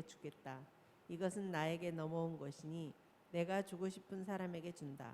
주겠다. 이것은 나에게 넘어온 것이니 내가 주고 싶은 사람에게 준다.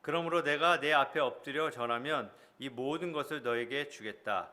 그러므로 내가 내 앞에 엎드려 절하면 이 모든 것을 너에게 주겠다.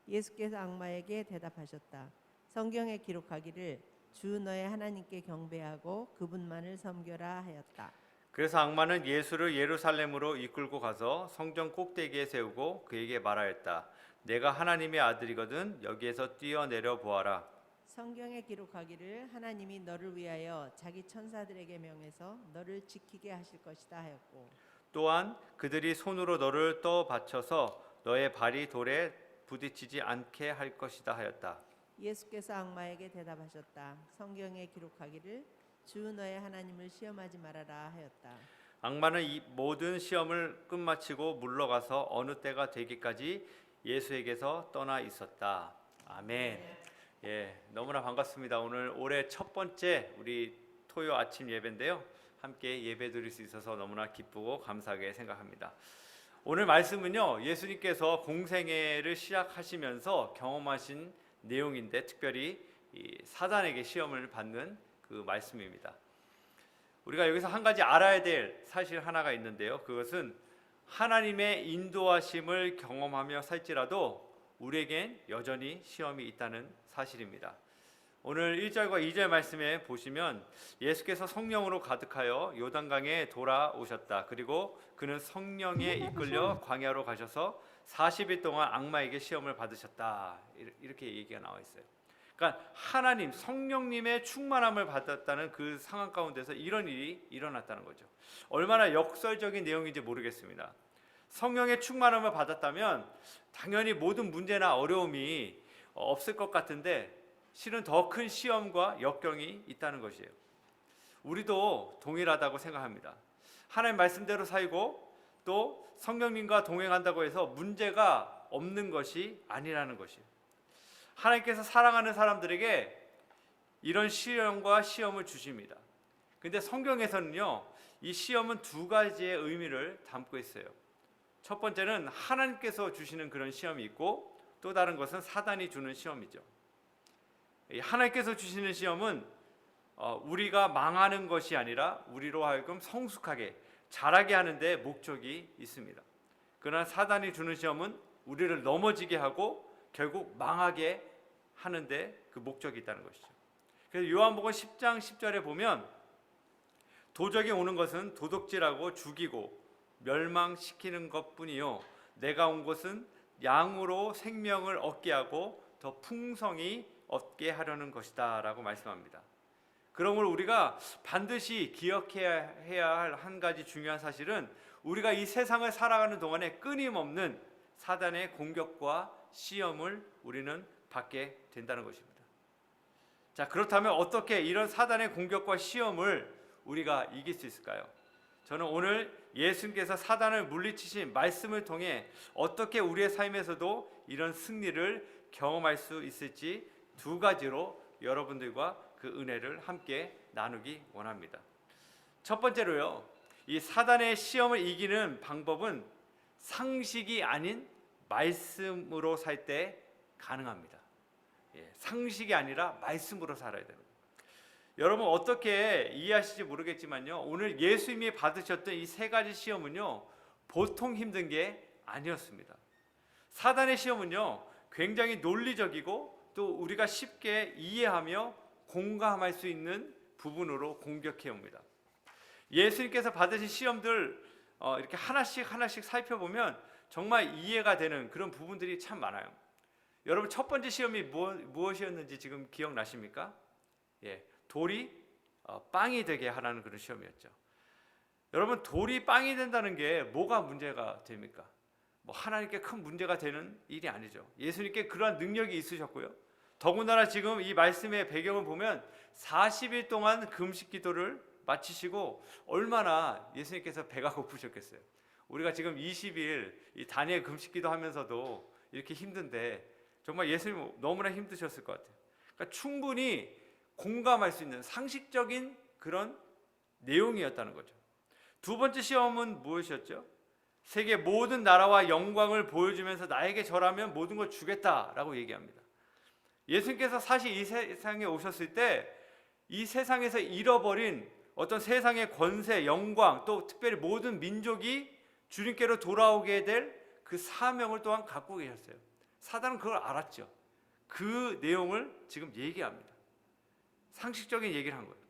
예수께서 악마에게 대답하셨다. 성경에 기록하기를 주 너의 하나님께 경배하고 그분만을 섬겨라 하였다. 그래서 악마는 예수를 예루살렘으로 이끌고 가서 성전 꼭대기에 세우고 그에게 말하였다. 내가 하나님의 아들이거든 여기에서 뛰어내려 보아라. 성경에 기록하기를 하나님이 너를 위하여 자기 천사들에게 명해서 너를 지키게 하실 것이다 하였고, 또한 그들이 손으로 너를 떠 받쳐서 너의 발이 돌에 부딪히지 않게 할 것이다 하였다. 예수께서 악마에게 대답하셨다. 성경에 기록하기를 주 너의 하나님을 시험하지 말아라 하였다. 악마는 이 모든 시험을 끝마치고 물러가서 어느 때가 되기까지 예수에게서 떠나 있었다. 아멘. 예, 너무나 반갑습니다. 오늘 올해 첫 번째 우리 토요 아침 예배인데요. 함께 예배 드릴 수 있어서 너무나 기쁘고 감사하게 생각합니다. 오늘 말씀은요, 예수님께서 공생애를 시작하시면서 경험하신 내용인데 특별히 이 사단에게 시험을 받는 그 말씀입니다. 우리가 여기서 한 가지 알아야 될 사실 하나가 있는데요. 그것은 하나님의 인도하심을 경험하며 살지라도 우리에겐 여전히 시험이 있다는 사실입니다. 오늘 1절과 2절 말씀에 보시면 예수께서 성령으로 가득하여 요단강에 돌아오셨다. 그리고 그는 성령에 이끌려 광야로 가셔서 40일 동안 악마에게 시험을 받으셨다. 이렇게 얘기가 나와 있어요. 그러니까 하나님, 성령님의 충만함을 받았다는 그 상황 가운데서 이런 일이 일어났다는 거죠. 얼마나 역설적인 내용인지 모르겠습니다. 성령의 충만함을 받았다면 당연히 모든 문제나 어려움이 없을 것 같은데 실은 더 큰 시험과 역경이 있다는 것이에요. 우리도 동일하다고 생각합니다. 하나님 말씀대로 살고 또 성령님과 동행한다고 해서 문제가 없는 것이 아니라는 것이에요. 하나님께서 사랑하는 사람들에게 이런 시험과 시험을 주십니다. 근데 성경에서는요, 이 시험은 두 가지의 의미를 담고 있어요. 첫 번째는 하나님께서 주시는 그런 시험이 있고 또 다른 것은 사단이 주는 시험이죠. 하나님께서 주시는 시험은 우리가 망하는 것이 아니라 우리로 하여금 성숙하게 자라게 하는 데 목적이 있습니다. 그러나 사단이 주는 시험은 우리를 넘어지게 하고 결국 망하게 하는데 그 목적이 있다는 것이죠. 그래서 요한복음 10장 10절에 보면 도적이 오는 것은 도둑질하고 죽이고 멸망시키는 것뿐이요 내가 온 것은 양으로 생명을 얻게 하고 더 풍성히 얻게 하려는 것이다 라고 말씀합니다. 그러므로 우리가 반드시 기억해야 할 한 가지 중요한 사실은 우리가 이 세상을 살아가는 동안에 끊임없는 사단의 공격과 시험을 우리는 받게 된다는 것입니다. 자, 그렇다면 어떻게 이런 사단의 공격과 시험을 우리가 이길 수 있을까요? 저는 오늘 예수님께서 사단을 물리치신 말씀을 통해 어떻게 우리의 삶에서도 이런 승리를 경험할 수 있을지 두 가지로 여러분들과 그 은혜를 함께 나누기 원합니다. 첫 번째로요, 이 사단의 시험을 이기는 방법은 상식이 아닌 말씀으로 살 때 가능합니다. 상식이 아니라 말씀으로 살아야 됩니다. 여러분 어떻게 이해하실지 모르겠지만요, 오늘 예수님이 받으셨던 이 세 가지 시험은요 보통 힘든 게 아니었습니다. 사단의 시험은요 굉장히 논리적이고 또 우리가 쉽게 이해하며 공감할 수 있는 부분으로 공격해 옵니다. 예수님께서 받으신 시험들 이렇게 하나씩 살펴보면 정말 이해가 되는 그런 부분들이 참 많아요. 여러분 첫 번째 시험이 무엇이었는지 지금 기억나십니까? 돌이 빵이 되게 하라는 그런 시험이었죠. 여러분 돌이 빵이 된다는 게 뭐가 문제가 됩니까? 하나님께 큰 문제가 되는 일이 아니죠. 예수님께 그러한 능력이 있으셨고요. 더군다나 지금 이 말씀의 배경을 보면 40일 동안 금식 기도를 마치시고 얼마나 예수님께서 배가 고프셨겠어요. 우리가 지금 20일 이 다니엘 금식 기도하면서도 이렇게 힘든데 정말 예수님 너무나 힘드셨을 것 같아요. 그러니까 충분히 공감할 수 있는 상식적인 그런 내용이었다는 거죠. 두 번째 시험은 무엇이었죠? 세계 모든 나라와 영광을 보여주면서 나에게 절하면 모든 걸 주겠다라고 얘기합니다. 예수님께서 사실 이 세상에 오셨을 때 이 세상에서 잃어버린 어떤 세상의 권세, 영광, 또 특별히 모든 민족이 주님께로 돌아오게 될 그 사명을 또한 갖고 계셨어요. 사단은 그걸 알았죠. 그 내용을 지금 얘기합니다. 상식적인 얘기를 한 거예요.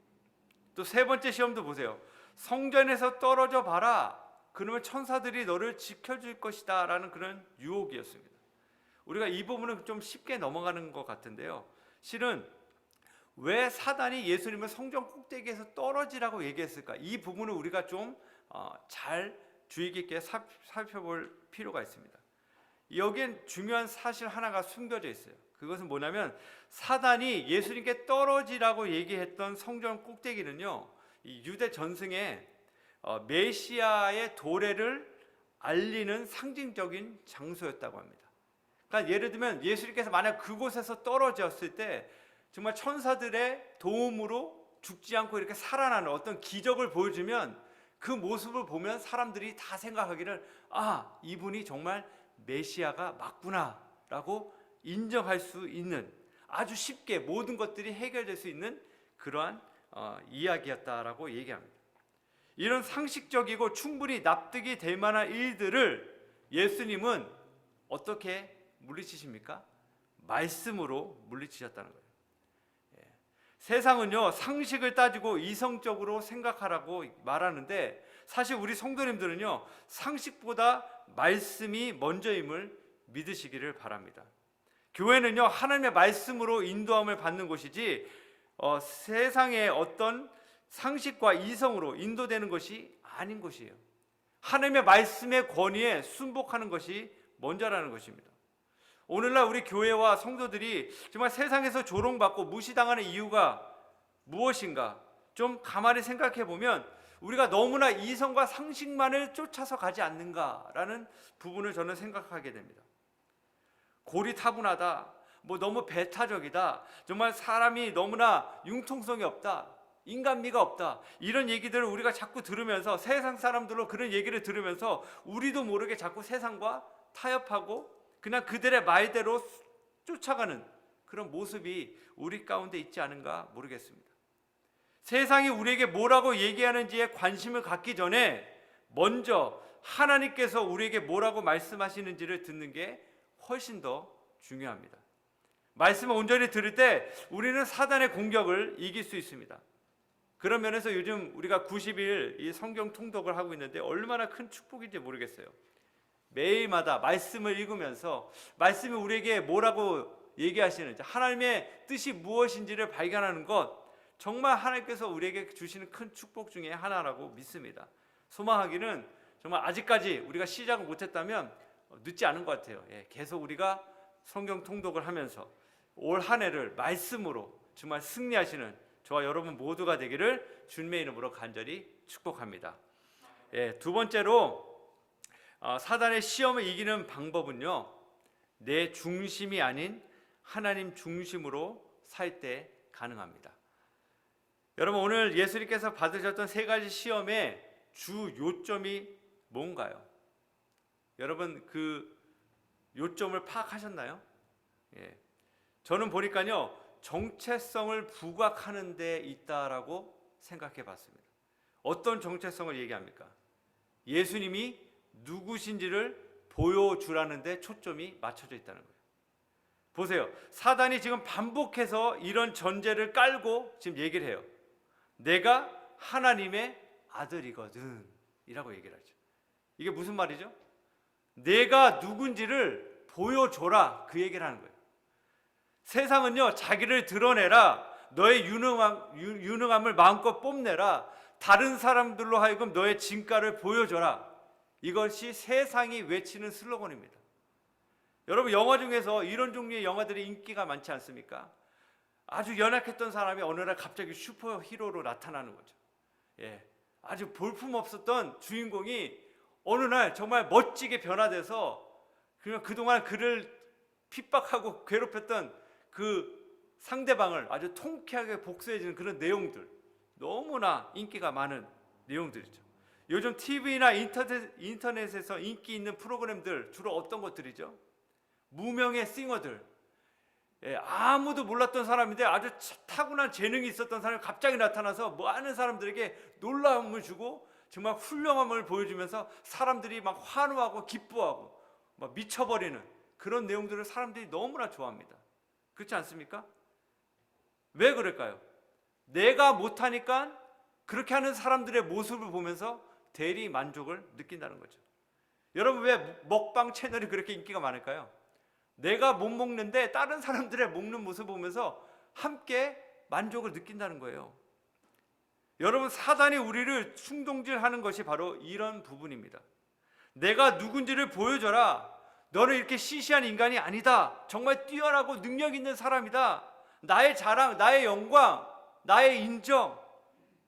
또 세 번째 시험도 보세요. 성전에서 떨어져 봐라. 그러면 천사들이 너를 지켜줄 것이다 라는 그런 유혹이었습니다. 우리가 이 부분은 좀 쉽게 넘어가는 것 같은데요. 실은 왜 사단이 예수님을 성전 꼭대기에서 떨어지라고 얘기했을까? 이 부분을 우리가 좀 잘 주의 깊게 살펴볼 필요가 있습니다. 여기엔 중요한 사실 하나가 숨겨져 있어요. 그것은 뭐냐면 사단이 예수님께 떨어지라고 얘기했던 성전 꼭대기는요, 이 유대 전승에 메시아의 도래를 알리는 상징적인 장소였다고 합니다. 그러니까 예를 들면 예수님께서 만약 그곳에서 떨어졌을 때 정말 천사들의 도움으로 죽지 않고 이렇게 살아나는 어떤 기적을 보여주면 그 모습을 보면 사람들이 다 생각하기를 이분이 정말 메시아가 맞구나 라고 인정할 수 있는, 아주 쉽게 모든 것들이 해결될 수 있는 그러한 이야기였다라고 얘기합니다. 이런 상식적이고 충분히 납득이 될 만한 일들을 예수님은 어떻게 물리치십니까? 말씀으로 물리치셨다는 거예요. 세상은요, 상식을 따지고 이성적으로 생각하라고 말하는데 사실 우리 성도님들은요, 상식보다 말씀이 먼저임을 믿으시기를 바랍니다. 교회는요, 하나님의 말씀으로 인도함을 받는 곳이지 세상의 어떤 상식과 이성으로 인도되는 것이 아닌 것이에요. 하나님의 말씀의 권위에 순복하는 것이 먼저라는 것입니다. 오늘날 우리 교회와 성도들이 정말 세상에서 조롱받고 무시당하는 이유가 무엇인가 좀 가만히 생각해 보면 우리가 너무나 이성과 상식만을 쫓아서 가지 않는가라는 부분을 저는 생각하게 됩니다. 고리타분하다, 너무 배타적이다, 정말 사람이 너무나 융통성이 없다, 인간미가 없다, 이런 얘기들을 우리가 자꾸 들으면서, 세상 사람들로 그런 얘기를 들으면서 우리도 모르게 자꾸 세상과 타협하고 그냥 그들의 말대로 쫓아가는 그런 모습이 우리 가운데 있지 않은가 모르겠습니다. 세상이 우리에게 뭐라고 얘기하는지에 관심을 갖기 전에 먼저 하나님께서 우리에게 뭐라고 말씀하시는지를 듣는 게 훨씬 더 중요합니다. 말씀을 온전히 들을 때 우리는 사단의 공격을 이길 수 있습니다. 그런 면에서 요즘 우리가 90일 이 성경 통독을 하고 있는데 얼마나 큰 축복인지 모르겠어요. 매일마다 말씀을 읽으면서 말씀이 우리에게 뭐라고 얘기하시는지, 하나님의 뜻이 무엇인지를 발견하는 것, 정말 하나님께서 우리에게 주시는 큰 축복 중에 하나라고 믿습니다. 소망하기는 정말 아직까지 우리가 시작을 못했다면 늦지 않은 것 같아요. 계속 우리가 성경 통독을 하면서 올 한 해를 말씀으로 정말 승리하시는 저와 여러분 모두가 되기를 주님의 이름으로 간절히 축복합니다. 두 번째로 사단의 시험을 이기는 방법은요, 내 중심이 아닌 하나님 중심으로 살 때 가능합니다. 여러분, 오늘 예수님께서 받으셨던 세 가지 시험의 주 요점이 뭔가요? 여러분, 그 요점을 파악하셨나요? 저는 보니까요, 정체성을 부각하는 데 있다라고 생각해 봤습니다. 어떤 정체성을 얘기합니까? 예수님이 누구신지를 보여주라는 데 초점이 맞춰져 있다는 거예요. 보세요. 사단이 지금 반복해서 이런 전제를 깔고 지금 얘기를 해요. 내가 하나님의 아들이거든 이라고 얘기를 하죠. 이게 무슨 말이죠? 내가 누군지를 보여줘라, 그 얘기를 하는 거예요. 세상은요, 자기를 드러내라, 너의 유능함을 마음껏 뽐내라, 다른 사람들로 하여금 너의 진가를 보여줘라, 이것이 세상이 외치는 슬로건입니다. 여러분, 영화 중에서 이런 종류의 영화들이 인기가 많지 않습니까? 아주 연약했던 사람이 어느 날 갑자기 슈퍼히로로 나타나는 거죠. 아주 볼품없었던 주인공이 어느 날 정말 멋지게 변화돼서 그동안 그를 핍박하고 괴롭혔던 그 상대방을 아주 통쾌하게 복수해주는 그런 내용들, 너무나 인기가 많은 내용들이죠. 요즘 TV나 인터넷에서 인기 있는 프로그램들 주로 어떤 것들이죠? 무명의 싱어들, 예, 아무도 몰랐던 사람인데 아주 타고난 재능이 있었던 사람이 갑자기 나타나서 많은 사람들에게 놀라움을 주고 정말 훌륭함을 보여주면서 사람들이 막 환호하고 기뻐하고 막 미쳐버리는 그런 내용들을 사람들이 너무나 좋아합니다. 그렇지 않습니까? 왜 그럴까요? 내가 못하니까 그렇게 하는 사람들의 모습을 보면서 대리 만족을 느낀다는 거죠. 여러분, 왜 먹방 채널이 그렇게 인기가 많을까요? 내가 못 먹는데 다른 사람들의 먹는 모습을 보면서 함께 만족을 느낀다는 거예요. 여러분, 사단이 우리를 충동질하는 것이 바로 이런 부분입니다. 내가 누군지를 보여줘라. 너는 이렇게 시시한 인간이 아니다. 정말 뛰어나고 능력 있는 사람이다. 나의 자랑, 나의 영광, 나의 인정,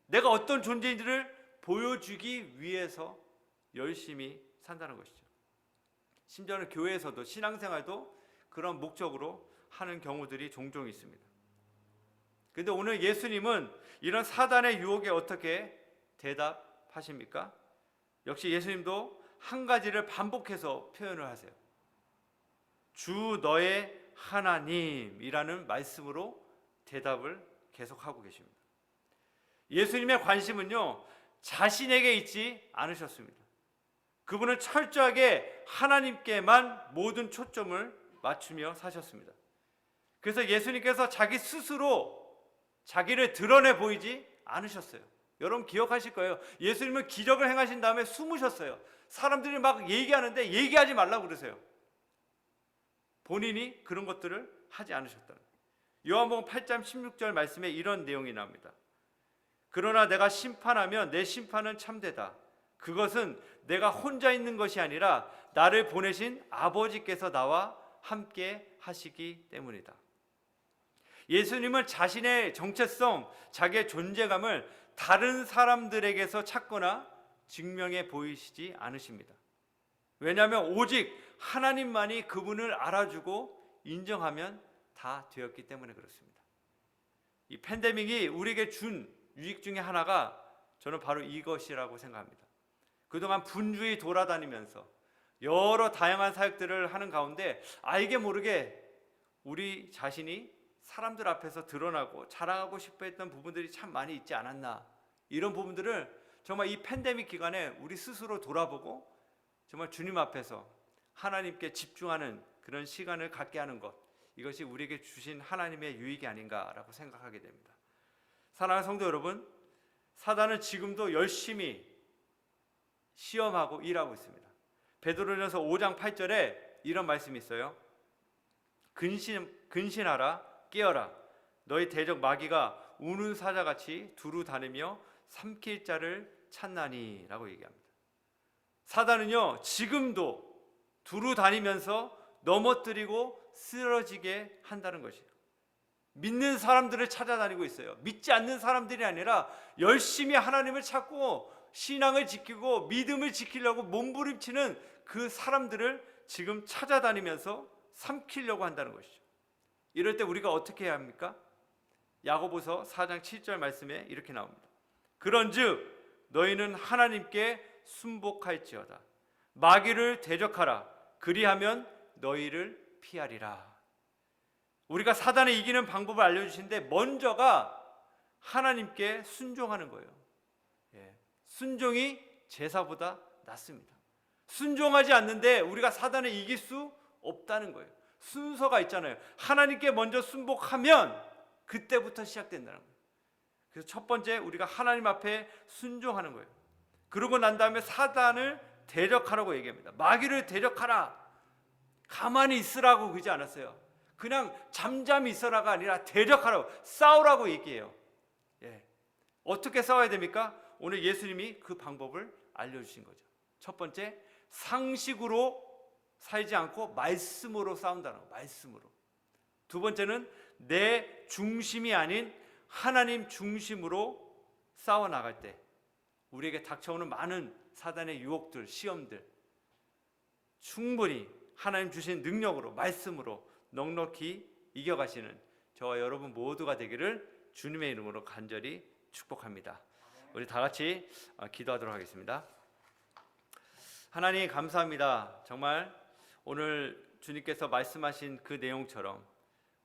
내가 어떤 존재인지를 보여주기 위해서 열심히 산다는 것이죠. 심지어는 교회에서도 신앙생활도 그런 목적으로 하는 경우들이 종종 있습니다. 그런데 오늘 예수님은 이런 사단의 유혹에 어떻게 대답하십니까? 역시 예수님도 한 가지를 반복해서 표현을 하세요. 주 너의 하나님이라는 말씀으로 대답을 계속하고 계십니다. 예수님의 관심은요, 자신에게 있지 않으셨습니다. 그분은 철저하게 하나님께만 모든 초점을 맞추며 사셨습니다. 그래서 예수님께서 자기 스스로 자기를 드러내 보이지 않으셨어요. 여러분 기억하실 거예요. 예수님은 기적을 행하신 다음에 숨으셨어요. 사람들이 막 얘기하는데 얘기하지 말라고 그러세요. 본인이 그런 것들을 하지 않으셨다는 거예요. 요한복음 8장 16절 말씀에 이런 내용이 나옵니다. 그러나 내가 심판하면 내 심판은 참되다. 그것은 내가 혼자 있는 것이 아니라 나를 보내신 아버지께서 나와 함께 하시기 때문이다. 예수님은 자신의 정체성, 자기의 존재감을 다른 사람들에게서 찾거나 증명해 보이시지 않으십니다. 왜냐하면 오직 하나님만이 그분을 알아주고 인정하면 다 되었기 때문에 그렇습니다. 이 팬데믹이 우리에게 준 유익 중에 하나가 저는 바로 이것이라고 생각합니다. 그동안 분주히 돌아다니면서 여러 다양한 사역들을 하는 가운데 알게 모르게 우리 자신이 사람들 앞에서 드러나고 자랑하고 싶어 했던 부분들이 참 많이 있지 않았나. 이런 부분들을 정말 이 팬데믹 기간에 우리 스스로 돌아보고 정말 주님 앞에서 하나님께 집중하는 그런 시간을 갖게 하는 것, 이것이 우리에게 주신 하나님의 유익이 아닌가라고 생각하게 됩니다. 사랑하는 성도 여러분, 사단은 지금도 열심히 시험하고 일하고 있습니다. 베드로전서 5장 8절에 이런 말씀이 있어요. 근신하라, 깨어라. 너희 대적 마귀가 우는 사자같이 두루 다니며 삼킬 자를 찾나니 라고 얘기합니다. 사단은요, 지금도 두루 다니면서 넘어뜨리고 쓰러지게 한다는 것이에요. 믿는 사람들을 찾아다니고 있어요. 믿지 않는 사람들이 아니라 열심히 하나님을 찾고 신앙을 지키고 믿음을 지키려고 몸부림치는 그 사람들을 지금 찾아다니면서 삼키려고 한다는 것이죠. 이럴 때 우리가 어떻게 해야 합니까? 야고보서 4장 7절 말씀에 이렇게 나옵니다. 그런즉 너희는 하나님께 순복할지어다. 마귀를 대적하라. 그리하면 너희를 피하리라. 우리가 사단을 이기는 방법을 알려주시는데 먼저가 하나님께 순종하는 거예요. 순종이 제사보다 낫습니다. 순종하지 않는데 우리가 사단을 이길 수 없다는 거예요. 순서가 있잖아요. 하나님께 먼저 순복하면 그때부터 시작된다는 거예요. 그래서 첫 번째 우리가 하나님 앞에 순종하는 거예요. 그러고 난 다음에 사단을 대적하라고 얘기합니다. 마귀를 대적하라. 가만히 있으라고 그러지 않았어요. 그냥 잠잠히 있어라가 아니라 대적하라고, 싸우라고 얘기해요. 어떻게 싸워야 됩니까? 오늘 예수님이 그 방법을 알려주신 거죠. 첫 번째, 상식으로 살지 않고 말씀으로 싸운다는 거, 말씀으로. 두 번째는 내 중심이 아닌 하나님 중심으로 싸워 나갈 때 우리에게 닥쳐오는 많은 사단의 유혹들, 시험들 충분히 하나님 주신 능력으로, 말씀으로 넉넉히 이겨가시는 저와 여러분 모두가 되기를 주님의 이름으로 간절히 축복합니다. 우리 다 같이 기도하도록 하겠습니다. 하나님 감사합니다. 정말 오늘 주님께서 말씀하신 그 내용처럼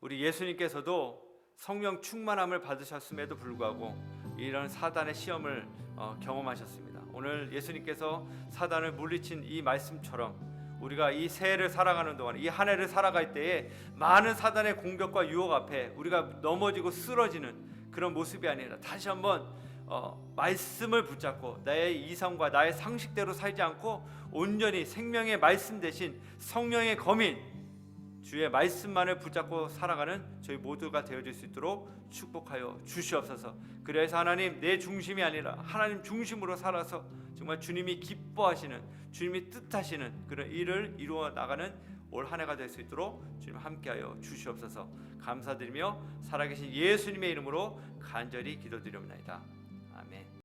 우리 예수님께서도 성령 충만함을 받으셨음에도 불구하고 이런 사단의 시험을 경험하셨습니다. 오늘 예수님께서 사단을 물리친 이 말씀처럼 우리가 이 새해를 살아가는 동안, 이 한 해를 살아갈 때에 많은 사단의 공격과 유혹 앞에 우리가 넘어지고 쓰러지는 그런 모습이 아니라 다시 한번 말씀을 붙잡고 나의 이성과 나의 상식대로 살지 않고 온전히 생명의 말씀 대신 성령의 검인 주의 말씀만을 붙잡고 살아가는 저희 모두가 되어질 수 있도록 축복하여 주시옵소서. 그래서 하나님, 내 중심이 아니라 하나님 중심으로 살아서 정말 주님이 기뻐하시는, 주님이 뜻하시는 그런 일을 이루어 나가는 올 한 해가 될 수 있도록 주님 함께하여 주시옵소서. 감사드리며 살아계신 예수님의 이름으로 간절히 기도드리옵나이다. 아멘.